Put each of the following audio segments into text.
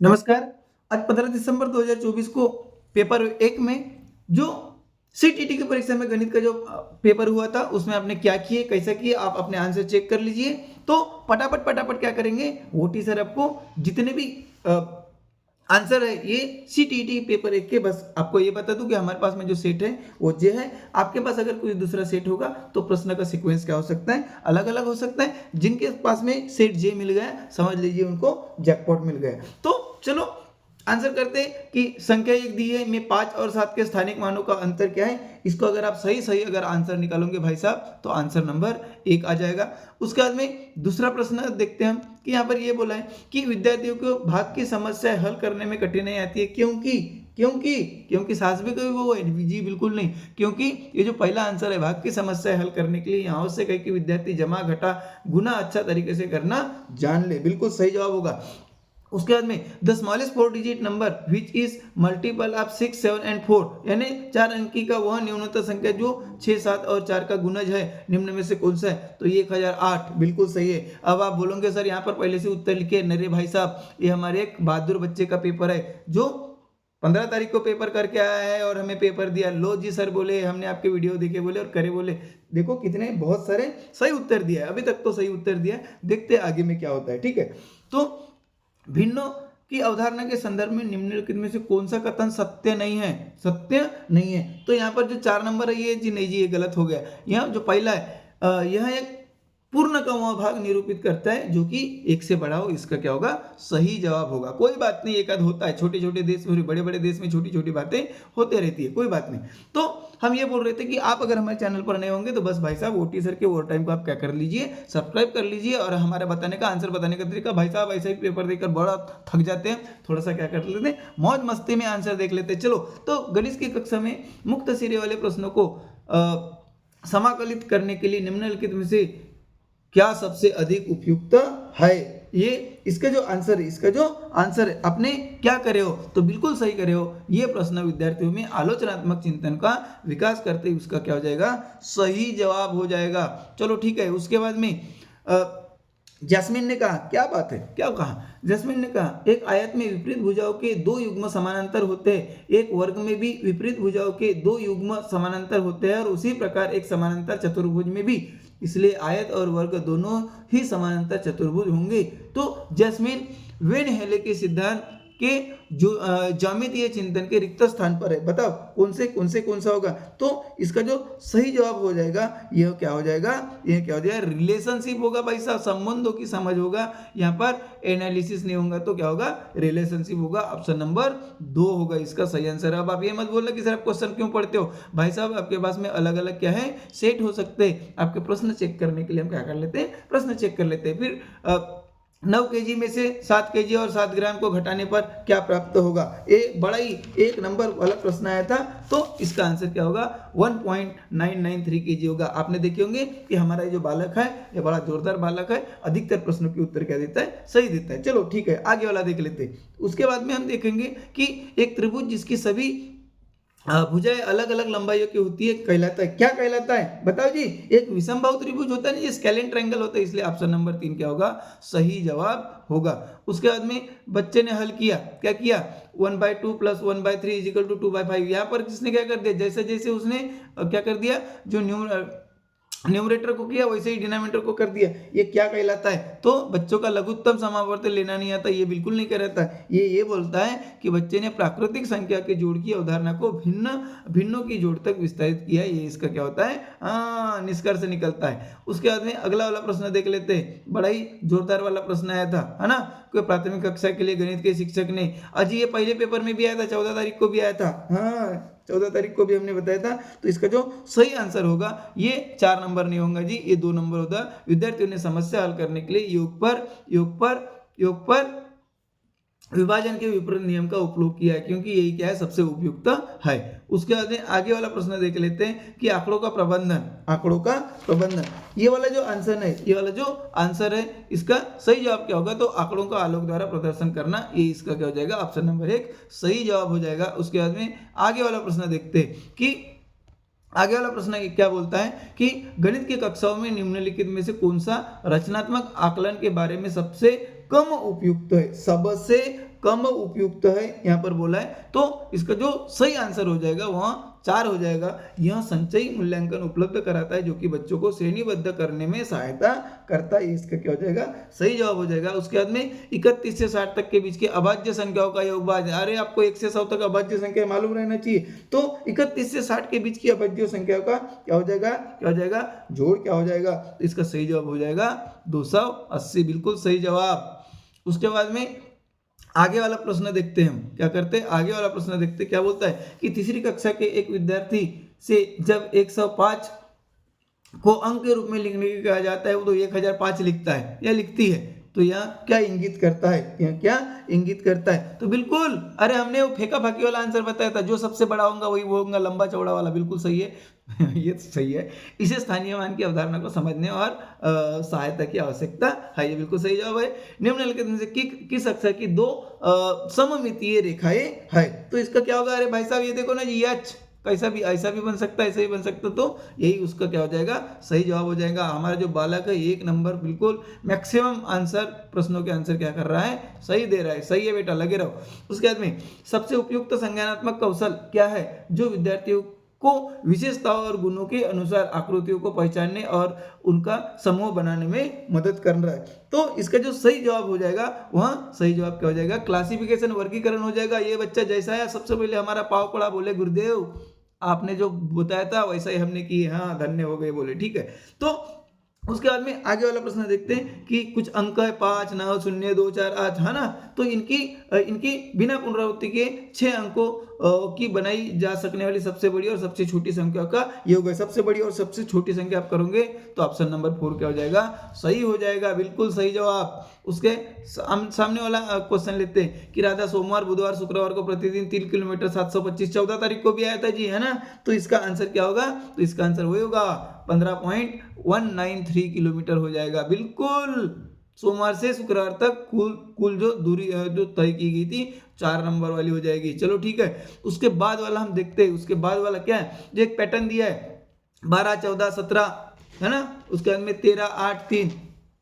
नमस्कार। आज 15 दिसंबर 2024 को पेपर एक में जो सीटीटी की परीक्षा में गणित का जो पेपर हुआ था उसमें आपने क्या किए कैसा किए आप अपने आंसर चेक कर लीजिए। तो फटाफट क्या करेंगे, ओटी सर आपको जितने भी आंसर है ये सीटीटी पेपर एक के, बस आपको ये बता दूं कि हमारे पास में जो सेट है वो जे है। आपके पास अगर कोई दूसरा सेट होगा तो प्रश्न का सीक्वेंस क्या हो सकता है, अलग अलग हो सकता है। जिनके पास में सेट जे मिल गया समझ लीजिए उनको जैकपॉट मिल गया। तो चलो आंसर करते हैं कि संख्या एक दी है में 5 और 7 के स्थानिक मानों का अंतर क्या है। इसको अगर आप सही अगर आंसर निकालोगे भाई साहब तो आंसर नंबर 1 आ जाएगा। उसके बाद में दूसरा प्रश्न देखते हैं हम कि यहाँ पर ये बोला है कि विद्यार्थियों को भाग की समस्या हल करने में कठिनाई आती है क्योंकि सास भी कोई वो है जी, बिल्कुल नहीं। क्योंकि ये जो पहला आंसर है भाग की समस्या हल करने के लिए यहाँ से कहे कि विद्यार्थी जमा घटा गुना अच्छा तरीके से करना जान ले, बिल्कुल सही जवाब होगा। उसके बाद में the smallest 4 digit number which is multiple of 6, 7 and 4, यानी 4 अंकी का वह न्यूनतम संख्या जो 6, 7 और 4 का गुणज है निम्न में से कौन सा है, तो ये 1008, बिल्कुल सही है। अब आप बोलोगे सर यहाँ पर पहले से उत्तर लिखे, नरे भाई साहब ये हमारे एक बहादुर बच्चे का पेपर है जो 15 तारीख को पेपर करके आया है और हमें पेपर दिया। लो जी सर बोले हमने आपके वीडियो देखे बोले और करे बोले, देखो कितने बहुत सारे सही उत्तर दिया है, अभी तक तो सही उत्तर दिया है, देखते हैं आगे में क्या होता है। ठीक है, तो भिन्नों की अवधारणा के संदर्भ में निम्नलिखित में से कौन सा कथन सत्य नहीं है। तो यहाँ पर जो 4 नंबर है ये जी नहीं जी, ये गलत हो गया। यहाँ जो पहला है यह एक पूर्ण का वह भाग निरूपित करता है जो कि 1 से बड़ा हो, इसका क्या होगा, सही जवाब होगा। कोई बात नहीं, एक आध होता है, छोटे छोटे देश में बड़े बड़े देश में छोटी छोटी बातें होते रहती है, कोई बात नहीं। तो हम ये बोल रहे थे कि आप अगर हमारे चैनल पर नए होंगे तो बस भाई साहब ओटी सर के ओवर टाइम को आप क्या कर लीजिए, सब्सक्राइब कर लीजिए। और हमारे बताने का आंसर बताने का तरीका, भाई साहब ऐसा ही पेपर देकर बड़ा थक जाते हैं, थोड़ा सा क्या कर लेते हैं, मौज मस्ती में आंसर देख लेते हैं। चलो, तो गणित की कक्षा में मुक्त सिरे वाले प्रश्नों को समाकलित करने के लिए निम्नलिखित में से क्या सबसे अधिक उपयुक्त है। ये इसका जो आंसर है अपने क्या करे हो, तो बिल्कुल सही करे हो। ये प्रश्न विद्यार्थियों में आलोचनात्मक चिंतन का विकास करते ही उसका क्या हो जाएगा, सही जवाब हो जाएगा। चलो ठीक है। उसके बाद में जैस्मिन ने कहा, क्या बात है, क्या कहा जैस्मिन ने कहा, एक आयत में विपरीत भुजाओं के 2 युग्म समानांतर होते हैं, एक वर्ग में भी विपरीत भुजाओं के 2 युग्म समानांतर होते हैं और उसी प्रकार एक समानांतर चतुर्भुज में भी, इसलिए आयत और वर्ग दोनों ही समानांतर चतुर्भुज होंगे। तो जैस्मिन वेन हेले के सिद्धांत के जो ज्यामितीय चिंतन के रिक्त स्थान पर है, बताओ कौन सा होगा। तो इसका जो सही जवाब हो जाएगा यह क्या हो जाएगा, रिलेशनशिप होगा भाई साहब, संबंधों की समझ होगा। यहाँ पर एनालिसिस नहीं होगा तो क्या होगा, रिलेशनशिप होगा। ऑप्शन नंबर 2 होगा इसका सही आंसर। अब आप ये मत बोलना कि सर आप क्वेश्चन क्यों पढ़ते हो, भाई साहब आपके पास में अलग अलग क्या है, सेट हो सकते हैं। आपके प्रश्न चेक करने के लिए हम क्या कर लेते हैं, प्रश्न चेक कर लेते हैं। फिर 9 kg में से 7 kg और 7 ग्राम को घटाने पर क्या प्राप्त होगा, ये बड़ा ही 1 नंबर वाला प्रश्न आया था। तो इसका आंसर क्या होगा, 1.993 kg होगा। आपने देखे होंगे कि हमारा ये जो बालक है ये बड़ा जोरदार बालक है, अधिकतर प्रश्नों के उत्तर क्या देता है, सही देता है। चलो ठीक है, आगे वाला देख लेते हैं। उसके बाद में हम देखेंगे कि एक त्रिभुज जिसकी सभी भुजाएं अलग अलग लंबाइयों की होती है कहलाता है, क्या कहलाता है बताओ जी, एक विषमबाहु त्रिभुज होता है ना, ये स्केलेन ट्रायंगल होता है, इसलिए ऑप्शन नंबर 3 क्या होगा, सही जवाब होगा। उसके बाद में बच्चे ने हल किया, क्या किया, 1/2 + 1/3 = 2/5। यहाँ पर किसने क्या कर दिया, जैसे जैसे उसने क्या कर दिया, जो न्यूमरेटर को किया वैसे ही डिनोमिनेटर को कर दिया। ये क्या कहलाता है, तो बच्चों का लघुत्तम समावर्त लेना नहीं आता, ये बिल्कुल नहीं कहता। ये बोलता है कि बच्चे ने प्राकृतिक संख्या के जोड़ की अवधारणा को भिन्नों की जोड़ तक विस्तारित किया। ये इसका क्या होता है, निष्कर्ष निकलता है। उसके बाद में अगला वाला प्रश्न देख लेते हैं, बड़ा ही जोरदार वाला प्रश्न आया था, है ना। कोई प्राथमिक कक्षा के लिए गणित के शिक्षक ने, अजी ये पहले पेपर में भी आया था, 14 तारीख को भी आया था, हाँ 14 तारीख को भी हमने बताया था। तो इसका जो सही आंसर होगा ये 4 नंबर नहीं होगा जी, ये 2 नंबर होगा। विद्यार्थियों ने समस्या हल करने के लिए योग पर विभाजन के विपरीत नियम का उपयोग किया है, क्योंकि यही क्या है, सबसे उपयुक्त है। उसके बाद में आगे वाला प्रश्न देख लेते हैं कि आंकड़ों का प्रबंधन, ये वाला जो आंसर है इसका सही जवाब क्या होगा, तो आंकड़ों का आलोक द्वारा प्रदर्शन करना, ये इसका क्या हो जाएगा, ऑप्शन नंबर 1 सही जवाब हो जाएगा। उसके बाद में आगे वाला प्रश्न देखते हैं कि आगे वाला प्रश्न क्या बोलता है कि गणित की कक्षाओं में निम्नलिखित में से कौन सा रचनात्मक आकलन के बारे में सबसे कम उपयुक्त है, सबसे कम उपयुक्त है यहाँ पर बोला है, तो इसका जो सही आंसर हो जाएगा वहाँ 4 हो जाएगा। यह संचयी मूल्यांकन उपलब्ध कराता है जो कि बच्चों को श्रेणीबद्ध करने में सहायता करता है। इसका क्या हो जाएगा, सही जवाब हो जाएगा। उसके बाद में 31 से 60 तक के बीच की अभाज्य संख्याओं का योगभाज। अरे आपको 1 से 100 तक अभाज्य संख्या मालूम रहना चाहिए। तो 31 से 60 के बीच की अभाज्य संख्याओं का क्या हो जाएगा, जोड़ क्या हो जाएगा। तो इसका सही जवाब हो जाएगा 280, बिल्कुल सही जवाब। उसके बाद में आगे वाला प्रश्न देखते हैं। हम क्या करते हैं, आगे वाला प्रश्न देखते हैं। क्या बोलता है कि तीसरी कक्षा के एक विद्यार्थी से जब 105 को अंक के रूप में लिखने के कहा जाता है वो तो 1005 लिखता है या लिखती है, तो यह क्या इंगित करता है, यह क्या इंगित करता है। तो बिल्कुल, अरे हमने वो फेंका फाकी वाला आंसर बताया था, जो सबसे बड़ा होगा वही वो होगा, लंबा चौड़ा वाला, बिल्कुल सही है। ये तो सही है। इसे स्थानीय मान की अवधारणा को समझने और सहायता की आवश्यकता है, ये बिल्कुल सही जवाब है। निम्नलिखित में से किस अक्षर की दो सममितीय रेखाएं है। तो इसका क्या होगा, अरे भाई साहब ये देखो ना जी, एच कैसा भी ऐसा भी बन सकता है, ऐसा भी बन सकता है, तो यही उसका क्या हो जाएगा, सही जवाब हो जाएगा। हमारा जो बालक है 1 नंबर बिल्कुल मैक्सिमम आंसर, प्रश्नों के आंसर क्या कर रहा है, सही दे रहा है। सही है बेटा, लगे रहो। उसके बाद में सबसे उपयुक्त संज्ञानात्मक कौशल क्या है जो विद्यार्थियों को विशेषताओं और गुणों के अनुसार आकृतियों को पहचानने और उनका समूह बनाने में मदद कर रहा है। तो इसका जो सही जवाब हो जाएगा वहाँ सही जवाब क्या हो जाएगा, क्लासिफिकेशन, वर्गीकरण हो जाएगा। ये बच्चा जैसा है, सबसे पहले हमारा पाव पड़ा, बोले गुरुदेव आपने जो बताया था वैसा ही हमने की, हाँ धन्य हो गए बोले, ठीक है। तो उसके बाद में आगे वाला प्रश्न देखते हैं कि कुछ अंक है 5, 9, 0, 2, 4, 8, है ना। तो इनकी बिना पुनरावृत्ति के 6 अंकों की बनाई जा सकने वाली सबसे बड़ी और सबसे छोटी संख्या का योग है। सबसे बड़ी और सबसे छोटी संख्या आप करोगे तो ऑप्शन नंबर 4 क्या हो जाएगा, सही हो जाएगा, बिल्कुल सही जवाब। उसके सामने वाला क्वेश्चन लेते हैं कि राधा सोमवार, बुधवार, शुक्रवार को प्रतिदिन 3 किलोमीटर 725 14 तारीख को भी आया था जी, है ना। तो इसका आंसर क्या होगा, तो इसका आंसर वही होगा 15.193 किलोमीटर हो जाएगा। बिल्कुल सोमवार से शुक्रवार तक कुल जो दूरी जो तय की गई थी 4 नंबर वाली हो जाएगी। चलो ठीक है। उसके बाद वाला हम देखते हैं। उसके बाद वाला क्या है, जो एक पैटर्न दिया है 12, 14, 17, है ना। उसके बाद में 13, 8, 3,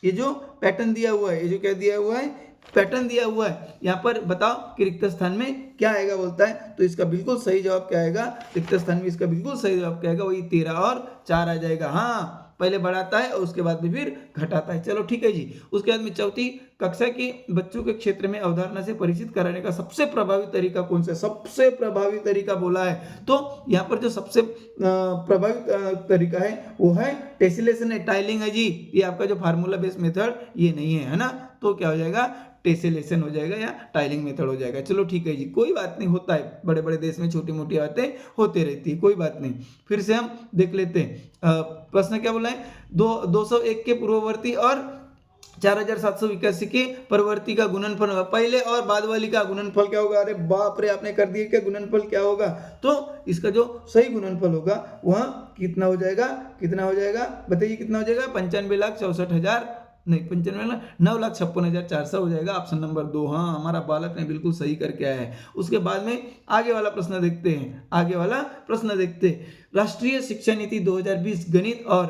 ये जो पैटर्न दिया हुआ है, ये जो क्या दिया हुआ है, पैटर्न दिया हुआ है। यहाँ पर बताओ कि रिक्त स्थान में क्या आएगा बोलता है। तो इसका बिल्कुल सही जवाब क्या आएगा, रिक्त स्थान में इसका बिल्कुल सही जवाब क्या आएगा, वही 13 और 4 आ जाएगा। हाँ, पहले बढ़ाता है और उसके बाद में फिर घटाता है। चलो ठीक है जी। उसके बाद में चौथी कक्षा के बच्चों के क्षेत्र में अवधारणा से परिचित कराने का सबसे प्रभावी तरीका कौन सा, सबसे प्रभावी तरीका बोला है। तो यहाँ पर जो सबसे प्रभावी तरीका है वो है टेसिलेशन है, टाइलिंग है जी। ये आपका जो फार्मूला बेस्ड मेथड ये नहीं है, है ना। तो क्या हो जाएगा, टेसिलेशन हो जाएगा या टाइलिंग मेथड हो जाएगा। चलो ठीक है जी, कोई बात नहीं, होता है, बड़े बड़े देश में छोटी मोटी बातें होते रहती है, कोई बात नहीं। फिर से हम देख लेते हैं। प्रश्न क्या बोला है, 201 के पूर्ववर्ती और 4781 के परवर्ती का गुणनफल, पहले और बाद वाली का गुणनफल क्या होगा। अरे बाप रे, आपने कर दिया क्या, गुणनफल क्या होगा। तो इसका जो सही गुणनफल होगा वह कितना हो जाएगा, कितना हो जाएगा बताइए, कितना हो जाएगा, 95,64,000 नहीं, 9,56,400 हो जाएगा। Option number 2। हाँ, हमारा बालक ने बिल्कुल सही करके आया है। उसके बाद में आगे वाला प्रश्न देखते हैं। आगे वाला प्रश्न देखते हैं, राष्ट्रीय शिक्षा नीति 2020 गणित और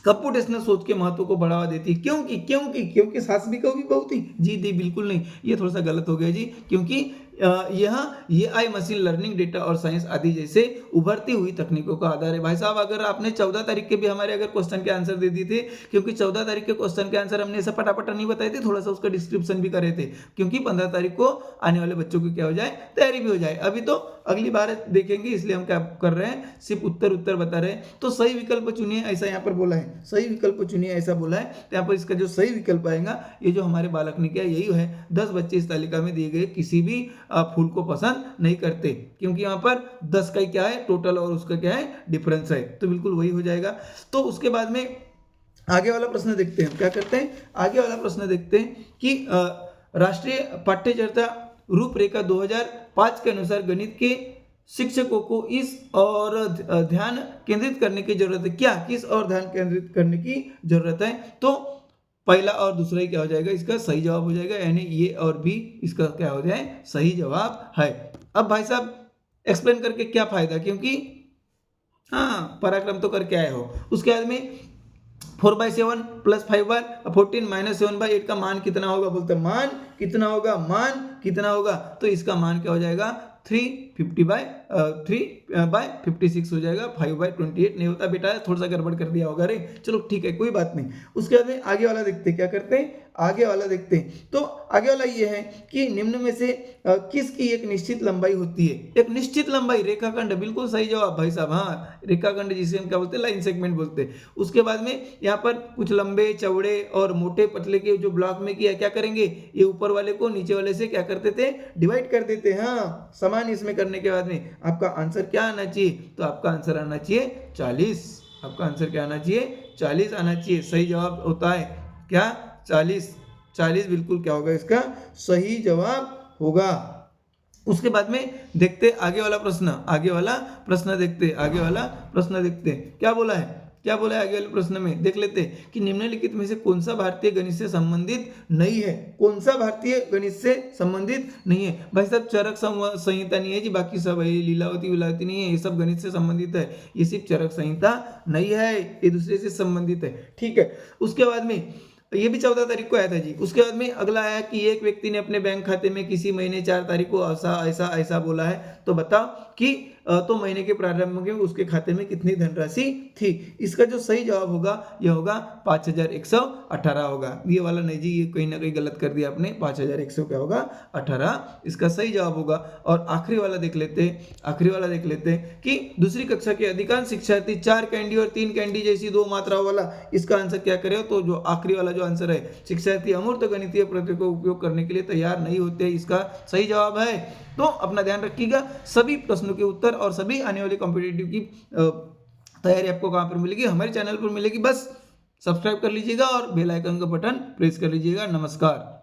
कंप्यूटेशनल सोच के महत्व को बढ़ावा देती है। क्योंकि शास्त्रिकों की बहुत ही जी बिल्कुल नहीं, ये थोड़ा सा गलत हो गया जी। क्योंकि यह AI मशीन लर्निंग, डेटा और साइंस आदि जैसे उभरती हुई तकनीकों का आधार है। भाई साहब, अगर आपने 14 तारीख के भी हमारे अगर क्वेश्चन के आंसर दे दिए थे, क्योंकि 14 तारीख के क्वेश्चन के आंसर हमने ऐसा पटापटा नहीं बताए थे, थोड़ा सा उसका डिस्क्रिप्शन भी करे थे, क्योंकि 15 तारीख को आने वाले बच्चों की क्या हो जाए, तैयारी भी हो जाए। अभी तो अगली बार देखेंगे, इसलिए हम क्या कर रहे हैं, सिर्फ उत्तर बता रहे हैं। तो सही विकल्प चुनिए, ऐसा यहाँ पर बोला है, सही विकल्प चुनिए ऐसा बोला है। तो यहाँ पर इसका जो सही विकल्प आएगा, ये जो हमारे बालक ने किया यही है। 10 बच्चे इस तालिका में दिए गए किसी भी फूल को पसंद नहीं करते, क्योंकि यहाँ पर 10 का क्या है टोटल और उसका क्या है डिफरेंस है, तो बिल्कुल वही हो जाएगा। तो उसके बाद में आगे वाला प्रश्न देखते हैं, क्या करते हैं, आगे वाला प्रश्न देखते हैं कि राष्ट्रीय पाठ्यचर्या रूपरेखा 2005 के अनुसार गणित के शिक्षकों को इस और ध्यान केंद्रित करने की जरूरत है। क्या, किस और ध्यान केंद्रित करने की जरूरत है। तो पहला और दूसरा ही क्या हो जाएगा, इसका सही जवाब हो जाएगा, यानी ये और भी इसका क्या हो जाए, सही जवाब है। अब भाई साहब एक्सप्लेन करके क्या फायदा, क्योंकि हाँ पराक्रम तो करके आए हो। उसके बाद में 4/7 प्लस 5/14 माइनस 7/8 का मान कितना होगा, बोलते हैं मान कितना होगा, मान कितना होगा, तो इसका मान क्या हो जाएगा 3/56 हो जाएगा, 5/28 नहीं होता बेटा, थोड़ा सा गड़बड़ कर दिया होगा रे, चलो ठीक है कोई बात नहीं। उसके बाद में आगे वाला देखते हैं, क्या करते हैं आगे वाला देखते हैं। तो आगे वाला ये है कि निम्न में से किसकी एक निश्चित लंबाई होती है, एक निश्चित लंबाई, रेखाखंड, बिल्कुल सही जवाब भाई साहब, हाँ रेखाखंड जिसे हम क्या बोलते हैं, लाइन सेगमेंट बोलते हैं। उसके बाद में यहाँ पर कुछ लंबे चौड़े और मोटे पतले के जो ब्लॉक में किया, क्या करेंगे, ये ऊपर वाले को नीचे वाले से क्या करते थे, डिवाइड कर देते हैं। हाँ समान इसमें करने के बाद में आपका आंसर क्या आना चाहिए, तो आपका आंसर आना चाहिए 40, आपका आंसर क्या आना चाहिए 40 आना चाहिए। सही जवाब होता है क्या 40 बिल्कुल क्या होगा, इसका सही जवाब होगा। उसके बाद में देखते आगे वाला प्रश्न, आगे वाला प्रश्न देखते, आगे वाला प्रश्न देखते क्या बोला है, क्या बोला है आगे वाले प्रश्न में, देख लेते हैं कि निम्नलिखित में से कौन सा भारतीय गणित से संबंधित नहीं है, कौन सा भारतीय गणित से संबंधित नहीं है। भाई साहब चरक संहिता नहीं है जी, बाकी सब है, लीलावती विलावती नहीं है, ये सब गणित से संबंधित है, ये सिर्फ चरक संहिता नहीं है, ये दूसरे से संबंधित है, ठीक है। उसके बाद में ये भी 14 तारीख को आया था जी। उसके बाद में अगला आया कि एक व्यक्ति ने अपने बैंक खाते में किसी महीने 4 तारीख को ऐसा ऐसा ऐसा बोला है, तो बताओ कि तो महीने के प्रारंभ में उसके खाते में कितनी धनराशि थी। इसका जो सही जवाब होगा यह होगा 5118 होगा। ये वाला नहीं जी, ये कहीं ना कहीं गलत कर दिया आपने, 5100 क्या होगा 18, इसका सही जवाब होगा। और आखिरी वाला देख लेते हैं, आखिरी वाला देख लेते हैं कि दूसरी कक्षा के अधिकांश शिक्षार्थी 4 कैंडी और 3 कैंडी जैसी 2 मात्राओं वाला, इसका आंसर क्या करे, तो जो आखिरी वाला जो आंसर है, शिक्षार्थी अमूर्त गणितीय प्रत्यय को उपयोग करने के लिए तैयार नहीं होते, इसका सही जवाब है। तो अपना ध्यान रखिएगा, सभी प्रश्नों के उत्तर और सभी आने वाले कॉम्पिटिटिव की तैयारी आपको कहाँ पर मिलेगी, हमारे चैनल पर मिलेगी। बस सब्सक्राइब कर लीजिएगा और बेल आइकन का बटन प्रेस कर लीजिएगा। नमस्कार।